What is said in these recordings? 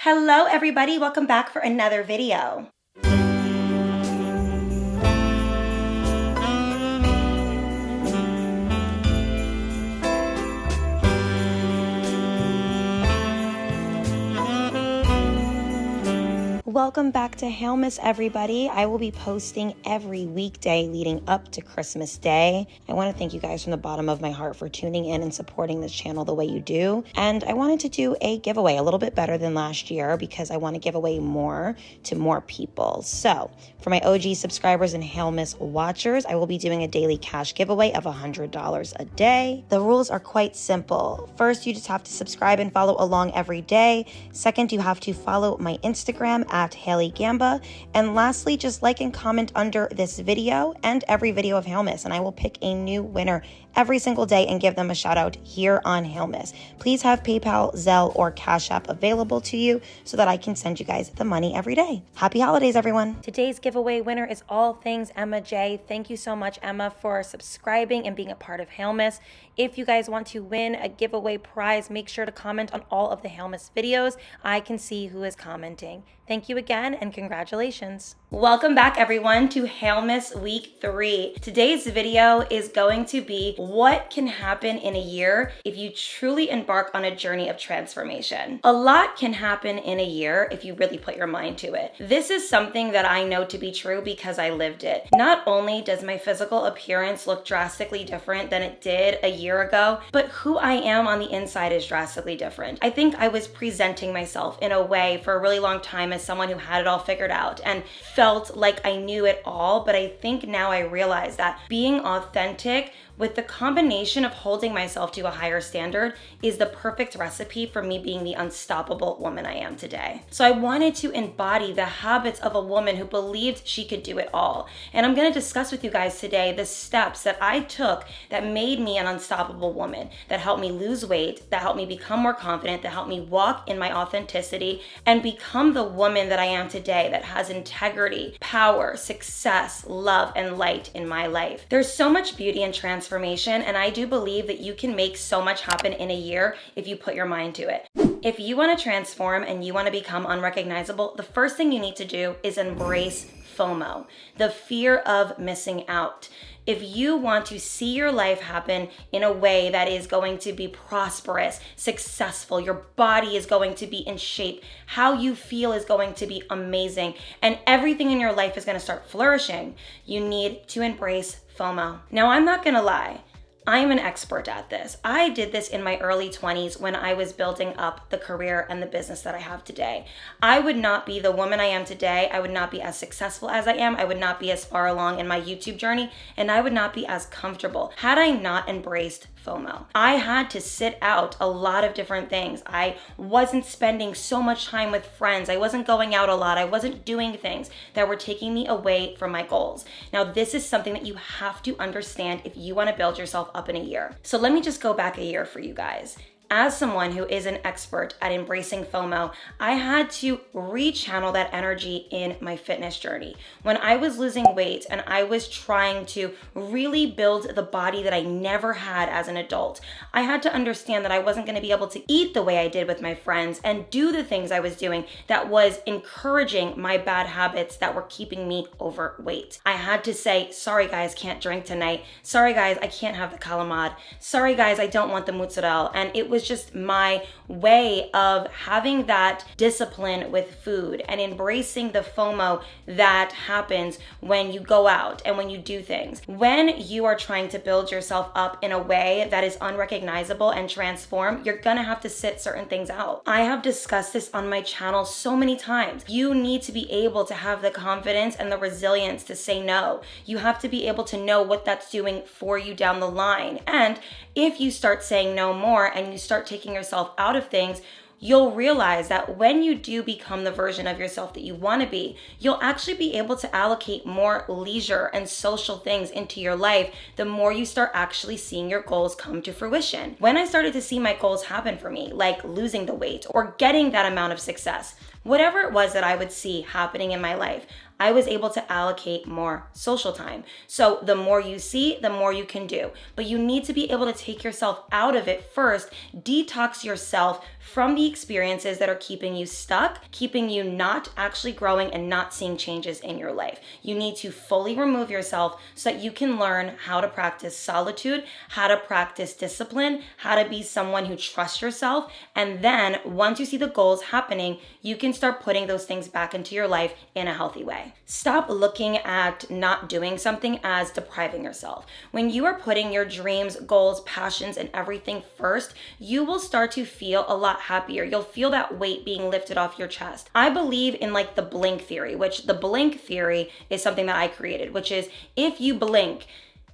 Hello everybody, welcome back for another video. Welcome back to Hailmas, everybody. I will be posting every weekday leading up to Christmas Day. I want to thank you guys from the bottom of my heart for tuning in and supporting this channel the way you do. And I wanted to do a giveaway a little bit better than last year because I want to give away more to more people. So for my OG subscribers and Hailmas watchers, I will be doing a daily cash giveaway of $100 a day. The rules are quite simple. First, you just have to subscribe and follow along every day. Second, you have to follow my Instagram at Haley Gamba. And lastly, just like and comment under this video and every video of Hailmas, and I will pick a new winner every single day and give them a shout out here on Hailmas. Please have PayPal, Zelle, or Cash App available to you so that I can send you guys the money every day. Happy holidays, everyone. Today's giveaway winner is all things Emma J. Thank you so much, Emma, for subscribing and being a part of Hailmas. If you guys want to win a giveaway prize, make sure to comment on all of the Hailmas videos. I can see who is commenting. Thank you again and congratulations. Welcome back everyone to Hailmas Week 3. Today's video is going to be what can happen in a year if you truly embark on a journey of transformation. A lot can happen in a year if you really put your mind to it. This is something that I know to be true because I lived it. Not only does my physical appearance look drastically different than it did a year ago, but who I am on the inside is drastically different. I think I was presenting myself in a way for a really long time as someone who had it all figured out and felt like I knew it all, but I think now I realize that being authentic with the combination of holding myself to a higher standard is the perfect recipe for me being the unstoppable woman I am today. So I wanted to embody the habits of a woman who believed she could do it all. And I'm gonna discuss with you guys today the steps that I took that made me an unstoppable woman, that helped me lose weight, that helped me become more confident, that helped me walk in my authenticity and become the woman that I am today that has integrity, power, success, love, and light in my life. There's so much beauty and transformation, and I do believe that you can make so much happen in a year if you put your mind to it. If you want to transform and you want to become unrecognizable, the first thing you need to do is embrace FOMO, the fear of missing out. If you want to see your life happen in a way that is going to be prosperous, successful, your body is going to be in shape, how you feel is going to be amazing, and everything in your life is going to start flourishing, you need to embrace FOMO. Now, I'm not going to lie. I'm an expert at this. I did this in my early 20s when I was building up the career and the business that I have today. I would not be the woman I am today. I would not be as successful as I am. I would not be as far along in my YouTube journey, and I would not be as comfortable had I not embraced FOMO. I had to sit out a lot of different things. I wasn't spending so much time with friends. I wasn't going out a lot. I wasn't doing things that were taking me away from my goals. Now, this is something that you have to understand if you want to build yourself up in a year. So let me just go back a year for you guys. As someone who is an expert at embracing FOMO, I had to rechannel that energy in my fitness journey. When I was losing weight and I was trying to really build the body that I never had as an adult, I had to understand that I wasn't going to be able to eat the way I did with my friends and do the things I was doing that was encouraging my bad habits that were keeping me overweight. I had to say, sorry guys, can't drink tonight. Sorry guys, I can't have the calamad. Sorry guys, I don't want the mozzarella. And it was just my way of having that discipline with food and embracing the FOMO that happens when you go out and when you do things. When you are trying to build yourself up in a way that is unrecognizable and transform, you're gonna have to sit certain things out. I have discussed this on my channel so many times. You need to be able to have the confidence and the resilience to say no. You have to be able to know what that's doing for you down the line. And if you start saying no more and you start taking yourself out of things, you'll realize that when you do become the version of yourself that you want to be, you'll actually be able to allocate more leisure and social things into your life the more you start actually seeing your goals come to fruition. When I started to see my goals happen for me, like losing the weight or getting that amount of success, whatever it was that I would see happening in my life, I was able to allocate more social time. So the more you see, the more you can do. But you need to be able to take yourself out of it first, detox yourself from the experiences that are keeping you stuck, keeping you not actually growing and not seeing changes in your life. You need to fully remove yourself so that you can learn how to practice solitude, how to practice discipline, how to be someone who trusts yourself. And then once you see the goals happening, you can start putting those things back into your life in a healthy way. Stop looking at not doing something as depriving yourself. When you are putting your dreams, goals, passions, and everything first, you will start to feel a lot happier. You'll feel that weight being lifted off your chest. I believe in like the blink theory, which the blink theory is something that I created, which is if you blink,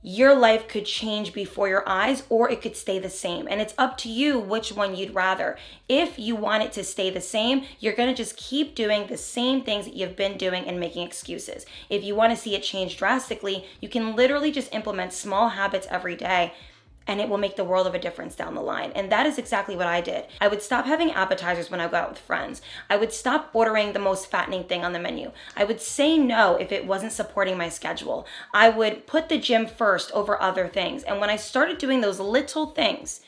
your life could change before your eyes or it could stay the same. And it's up to you which one you'd rather. If you want it to stay the same, you're going to just keep doing the same things that you've been doing and making excuses. If you want to see it change drastically, you can literally just implement small habits every day, and it will make the world of a difference down the line. And that is exactly what I did. I would stop having appetizers when I go out with friends. I would stop ordering the most fattening thing on the menu. I would say no if it wasn't supporting my schedule. I would put the gym first over other things. And when I started doing those little things,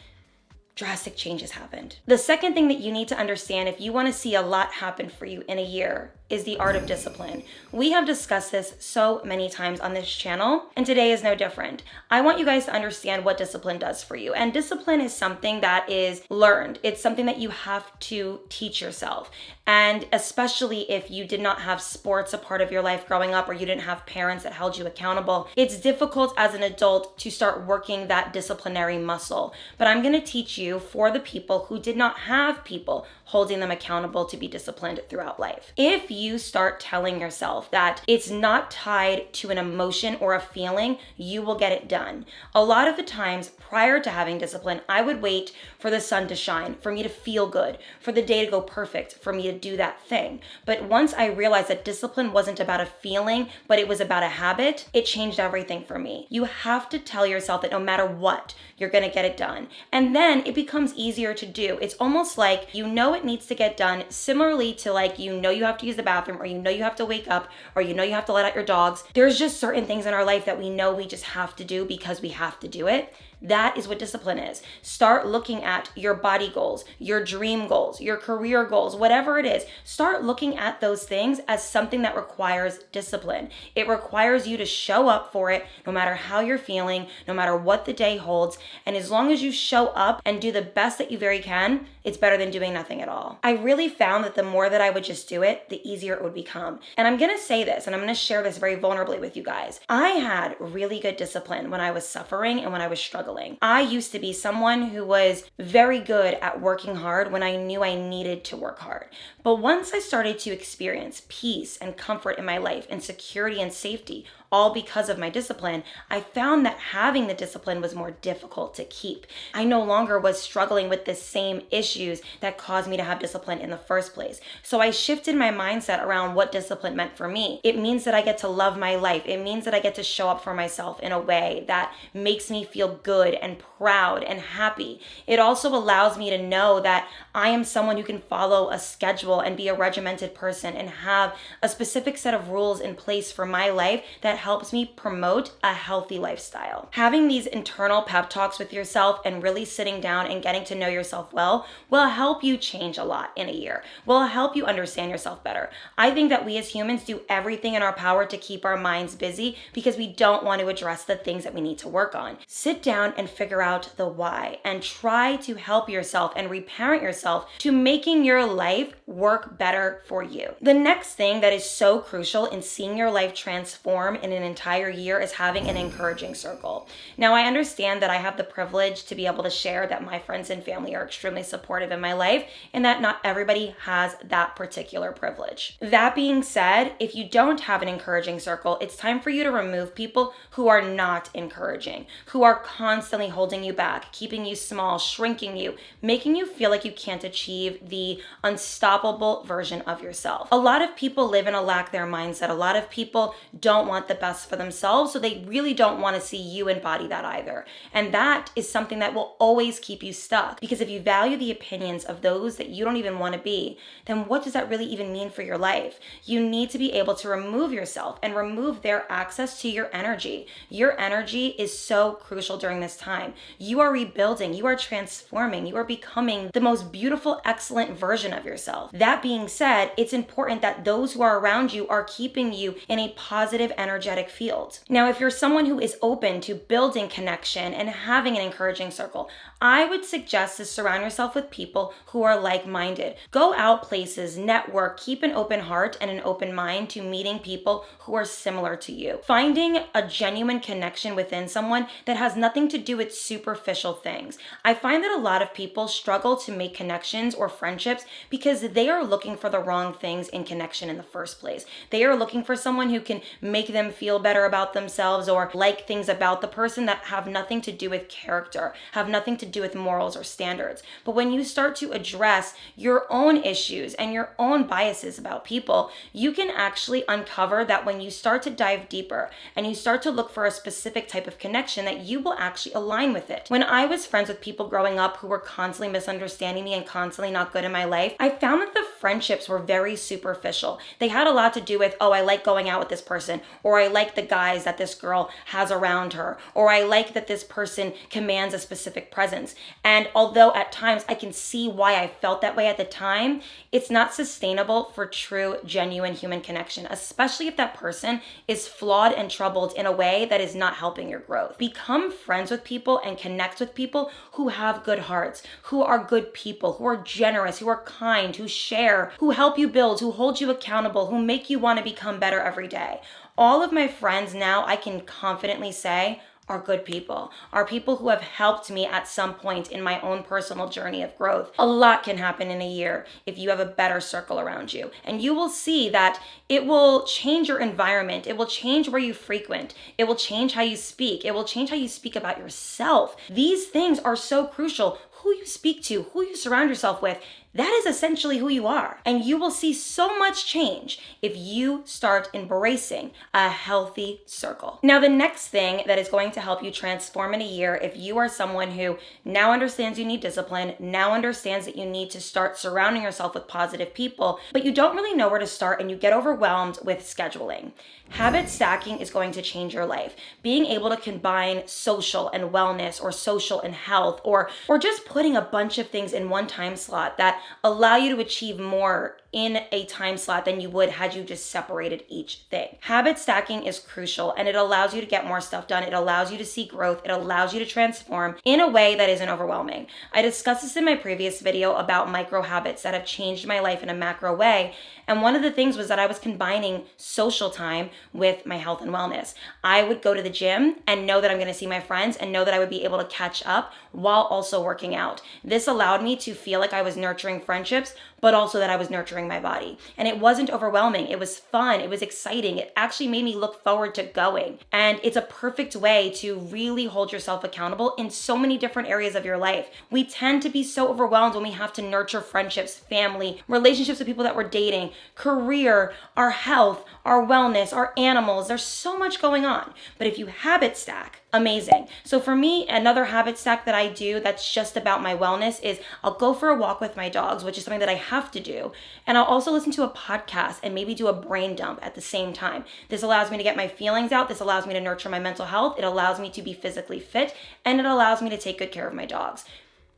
drastic changes happened. The second thing that you need to understand if you want to see a lot happen for you in a year is the art of discipline. We have discussed this so many times on this channel, and today is no different. I want you guys to understand what discipline does for you. And discipline is something that is learned. It's something that you have to teach yourself. And especially if you did not have sports a part of your life growing up, or you didn't have parents that held you accountable, it's difficult as an adult to start working that disciplinary muscle. But I'm going to teach you for the people who did not have people holding them accountable to be disciplined throughout life. If you start telling yourself that it's not tied to an emotion or a feeling, you will get it done. A lot of the times prior to having discipline, I would wait for the sun to shine, for me to feel good, for the day to go perfect, for me to do that thing. But once I realized that discipline wasn't about a feeling, but it was about a habit, it changed everything for me. You have to tell yourself that no matter what, you're gonna get it done. And then it becomes easier to do. It's almost like you know it needs to get done, similarly to like you know you have to use the bathroom, or you know you have to wake up, or you know you have to let out your dogs. There's just certain things in our life that we know we just have to do because we have to do it. That is what discipline is. Start looking at your body goals, your dream goals, your career goals, whatever it is. Start looking at those things as something that requires discipline. It requires you to show up for it no matter how you're feeling, no matter what the day holds. And as long as you show up and do the best that you very can, it's better than doing nothing at all. I really found that the more that I would just do it, the easier it would become. And I'm gonna say this, and I'm gonna share this very vulnerably with you guys. I had really good discipline when I was suffering and when I was struggling. I used to be someone who was very good at working hard when I knew I needed to work hard. But once I started to experience peace and comfort in my life and security and safety, all because of my discipline, I found that having the discipline was more difficult to keep. I no longer was struggling with the same issues that caused me to have discipline in the first place. So I shifted my mindset around what discipline meant for me. It means that I get to love my life. It means that I get to show up for myself in a way that makes me feel good and proud and happy. It also allows me to know that I am someone who can follow a schedule and be a regimented person and have a specific set of rules in place for my life that helps me promote a healthy lifestyle. Having these internal pep talks with yourself and really sitting down and getting to know yourself well will help you change a lot in a year, will help you understand yourself better. I think that we as humans do everything in our power to keep our minds busy because we don't want to address the things that we need to work on. Sit down and figure out the why and try to help yourself and reparent yourself to making your life work better for you. The next thing that is so crucial in seeing your life transform in an entire year is having an encouraging circle. Now, I understand that I have the privilege to be able to share that my friends and family are extremely supportive in my life and that not everybody has that particular privilege. That being said, if you don't have an encouraging circle, it's time for you to remove people who are not encouraging, who are constantly holding you back, keeping you small, shrinking you, making you feel like you can't achieve the unstoppable version of yourself. A lot of people live in a lack there mindset. A lot of people don't want the best for themselves, so they really don't want to see you embody that either. And that is something that will always keep you stuck, because if you value the opinions of those that you don't even want to be, then what does that really even mean for your life? You need to be able to remove yourself and remove their access to your energy. Your energy is so crucial during this time. You are rebuilding, you are transforming, you are becoming the most beautiful, excellent version of yourself. That being said, it's important that those who are around you are keeping you in a positive, energetic field. Now, if you're someone who is open to building connection and having an encouraging circle, I would suggest to surround yourself with people who are like-minded. Go out places, network, keep an open heart and an open mind to meeting people who are similar to you. Finding a genuine connection within someone that has nothing to do with superficial things. I find that a lot of people struggle to make connections or friendships because they are looking for the wrong things in connection in the first place. They are looking for someone who can make them feel better about themselves or like things about the person that have nothing to do with character, have nothing to do with morals or standards. But when you start to address your own issues and your own biases about people, you can actually uncover that when you start to dive deeper and you start to look for a specific type of connection, that you will actually align with it. When I was friends with people growing up who were constantly misunderstanding me and constantly not good in my life, I found that the friendships were very superficial. They had a lot to do with, oh, I like going out with this person, or I like the guys that this girl has around her, or I like that this person commands a specific presence. And although at times I can see why I felt that way at the time, it's not sustainable for true, genuine human connection, especially if that person is flawed and troubled in a way that is not helping your growth. Become friends with people and connect with people who have good hearts, who are good people, who are generous, who are kind, who share, who help you build, who hold you accountable, who make you want to become better every day. All of my friends now, I can confidently say, are good people, are people who have helped me at some point in my own personal journey of growth. A lot can happen in a year if you have a better circle around you. And you will see that it will change your environment. It will change where you frequent. It will change how you speak. It will change how you speak about yourself. These things are so crucial. Who you speak to, who you surround yourself with, that is essentially who you are. And you will see so much change if you start embracing a healthy circle. Now, the next thing that is going to help you transform in a year, if you are someone who now understands you need discipline, now understands that you need to start surrounding yourself with positive people, but you don't really know where to start and you get overwhelmed with scheduling. Habit stacking is going to change your life. Being able to combine social and wellness, or social and health, or just putting a bunch of things in one time slot that allow you to achieve more in a time slot than you would had you just separated each thing. Habit stacking is crucial, and it allows you to get more stuff done. It allows you to see growth. It allows you to transform in a way that isn't overwhelming. I discussed this in my previous video about micro habits that have changed my life in a macro way. And one of the things was that I was combining social time with my health and wellness. I would go to the gym and know that I'm going to see my friends and know that I would be able to catch up while also working out. This allowed me to feel like I was nurturing friendships, but also that I was nurturing my body. And it wasn't overwhelming. It was fun. It was exciting. It actually made me look forward to going. And it's a perfect way to really hold yourself accountable in so many different areas of your life. We tend to be so overwhelmed when we have to nurture friendships, family, relationships with people that we're dating, career, our health, our wellness, our animals. There's so much going on. But if you habit stack, amazing. So for me, another habit stack that I do that's just about my wellness is I'll go for a walk with my dogs, which is something that I have to do. And I'll also listen to a podcast and maybe do a brain dump at the same time. This allows me to get my feelings out. This allows me to nurture my mental health. It allows me to be physically fit, and it allows me to take good care of my dogs.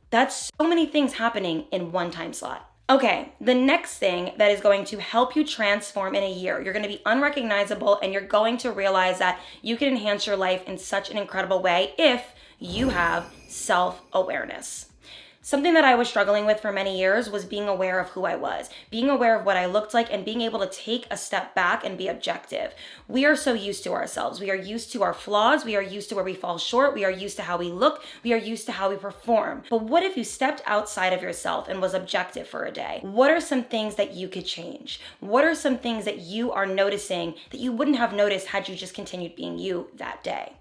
That's so many things happening in one time slot. Okay, the next thing that is going to help you transform in a year, you're going to be unrecognizable, and you're going to realize that you can enhance your life in such an incredible way if you have self-awareness. Something that I was struggling with for many years was being aware of who I was, being aware of what I looked like, and being able to take a step back and be objective. We are so used to ourselves. We are used to our flaws. We are used to where we fall short. We are used to how we look. We are used to how we perform. But what if you stepped outside of yourself and was objective for a day? What are some things that you could change? What are some things that you are noticing that you wouldn't have noticed had you just continued being you that day?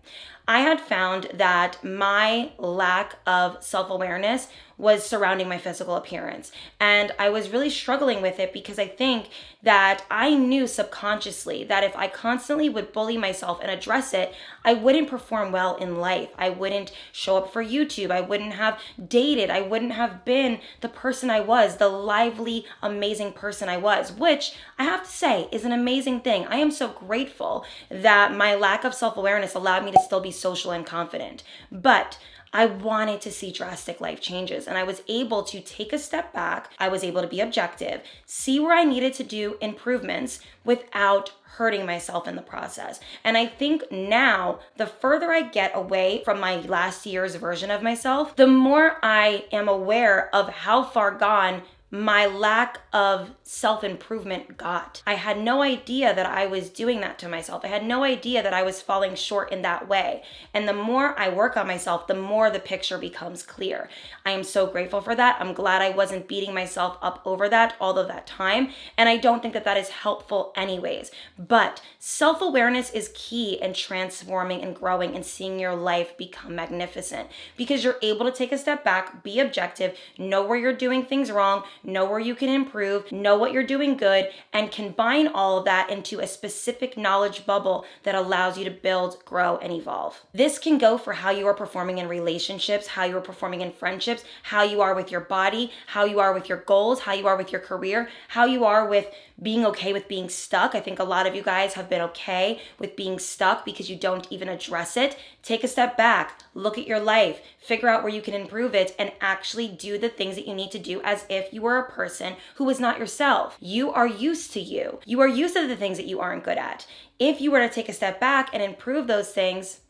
I had found that my lack of self-awareness was surrounding my physical appearance. And I was really struggling with it because I think that I knew subconsciously that if I constantly would bully myself and address it, I wouldn't perform well in life. I wouldn't show up for YouTube. I wouldn't have dated. I wouldn't have been the person I was, the lively, amazing person I was, which I have to say is an amazing thing. I am so grateful that my lack of self-awareness allowed me to still be social and confident. But I wanted to see drastic life changes, and I was able to take a step back. I was able to be objective, see where I needed to do improvements without hurting myself in the process. And I think now, the further I get away from my last year's version of myself, the more I am aware of how far gone my lack of self-improvement got. I had no idea that I was doing that to myself. I had no idea that I was falling short in that way. And the more I work on myself, the more the picture becomes clear. I am so grateful for that. I'm glad I wasn't beating myself up over that all of that time. And I don't think that that is helpful anyways. But self-awareness is key in transforming and growing and seeing your life become magnificent, because you're able to take a step back, be objective, know where you're doing things wrong, know where you can improve, know what you're doing good, and combine all of that into a specific knowledge bubble that allows you to build, grow, and evolve. This can go for how you are performing in relationships, how you are performing in friendships, how you are with your body, how you are with your goals, how you are with your career, how you are with being okay with being stuck. I think a lot of you guys have been okay with being stuck because you don't even address it. Take a step back, look at your life, figure out where you can improve it, and actually do the things that you need to do as if you were a person who is not yourself. You are used to you. You are used to the things that you aren't good at. If you were to take a step back and improve those things,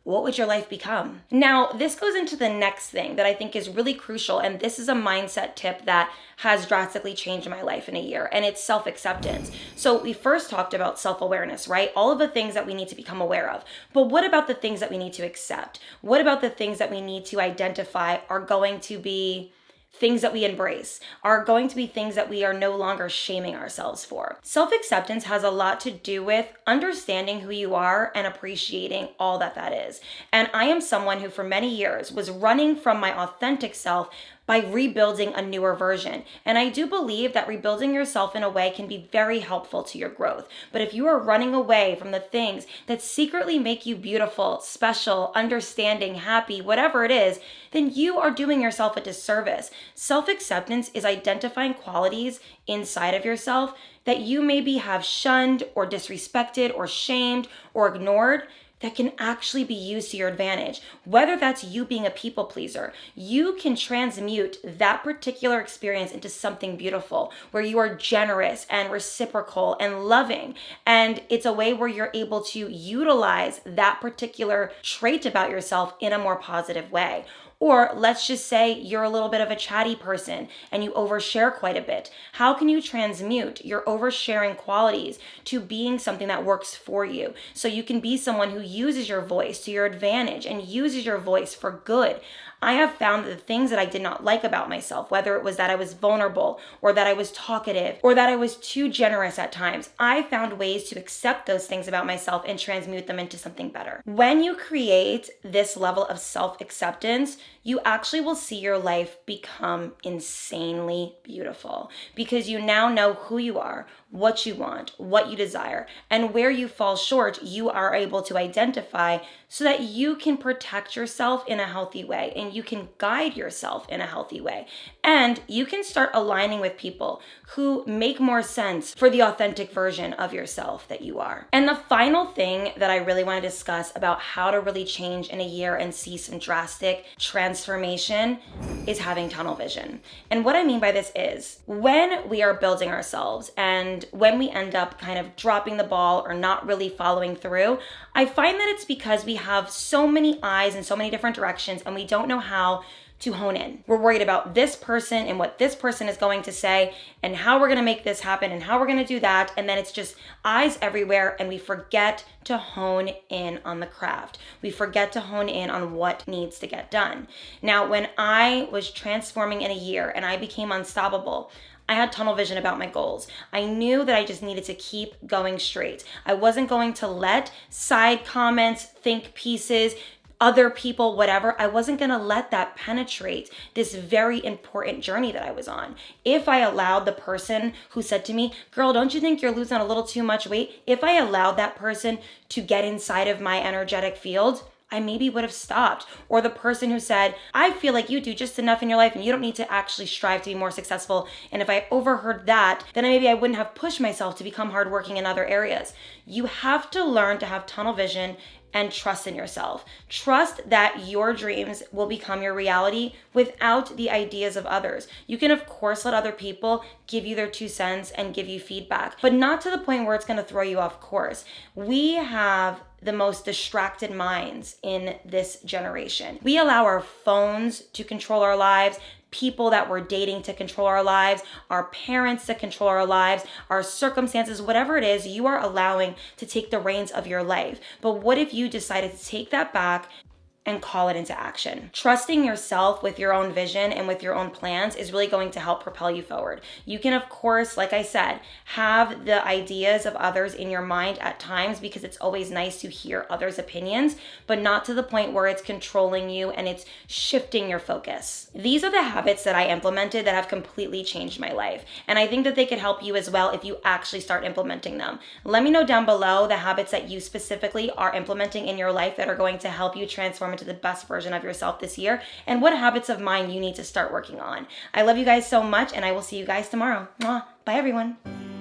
what would your life become? Now, this goes into the next thing that I think is really crucial, and this is a mindset tip that has drastically changed my life in a year, and it's self-acceptance. So we first talked about self-awareness, right? All of the things that we need to become aware of. But what about the things that we need to accept? What about the things that we need to identify are going to be things that we embrace, are going to be things that we are no longer shaming ourselves for? Self-acceptance has a lot to do with understanding who you are and appreciating all that that is. And I am someone who for many years was running from my authentic self by rebuilding a newer version. And I do believe that rebuilding yourself in a way can be very helpful to your growth. But if you are running away from the things that secretly make you beautiful, special, understanding, happy, whatever it is, then you are doing yourself a disservice. Self-acceptance is identifying qualities inside of yourself that you maybe have shunned or disrespected or shamed or ignored, that can actually be used to your advantage. Whether that's you being a people pleaser, you can transmute that particular experience into something beautiful where you are generous and reciprocal and loving. And it's a way where you're able to utilize that particular trait about yourself in a more positive way. Or let's just say you're a little bit of a chatty person and you overshare quite a bit. How can you transmute your oversharing qualities to being something that works for you? So you can be someone who uses your voice to your advantage and uses your voice for good. I have found that the things that I did not like about myself, whether it was that I was vulnerable or that I was talkative or that I was too generous at times, I found ways to accept those things about myself and transmute them into something better. When you create this level of self-acceptance, you actually will see your life become insanely beautiful because you now know who you are, what you want, what you desire, and where you fall short, you are able to identify so that you can protect yourself in a healthy way and you can guide yourself in a healthy way. And you can start aligning with people who make more sense for the authentic version of yourself that you are. And the final thing that I really want to discuss about how to really change in a year and see some drastic transformation is having tunnel vision. And what I mean by this is when we are building ourselves and when we end up kind of dropping the ball or not really following through, I find that it's because we have so many eyes in so many different directions and we don't know how to hone in. We're worried about this person and what this person is going to say and how we're going to make this happen and how we're going to do that. And then it's just eyes everywhere and we forget to hone in on the craft. We forget to hone in on what needs to get done. Now, when I was transforming in a year and I became unstoppable, I had tunnel vision about my goals. I knew that I just needed to keep going straight. I wasn't going to let side comments, think pieces, other people, whatever. I wasn't going to let that penetrate this very important journey that I was on. If I allowed the person who said to me, girl, don't you think you're losing a little too much weight? If I allowed that person to get inside of my energetic field, I maybe would have stopped. Or the person who said, I feel like you do just enough in your life and you don't need to actually strive to be more successful. And if I overheard that, then maybe I wouldn't have pushed myself to become hardworking in other areas. You have to learn to have tunnel vision and trust in yourself. Trust that your dreams will become your reality without the ideas of others. You can, of course, let other people give you their 2 cents and give you feedback, but not to the point where it's going to throw you off course. We have the most distracted minds in this generation. We allow our phones to control our lives, people that we're dating to control our lives, our parents to control our lives, our circumstances, whatever it is, you are allowing to take the reins of your life. But what if you decided to take that back and call it into action? Trusting yourself with your own vision and with your own plans is really going to help propel you forward. You can, of course, like I said, have the ideas of others in your mind at times because it's always nice to hear others' opinions, but not to the point where it's controlling you and it's shifting your focus. These are the habits that I implemented that have completely changed my life. And I think that they could help you as well if you actually start implementing them. Let me know down below the habits that you specifically are implementing in your life that are going to help you transform into the best version of yourself this year, and what habits of mine you need to start working on. I love you guys so much, and I will see you guys tomorrow. Mwah. Bye, everyone.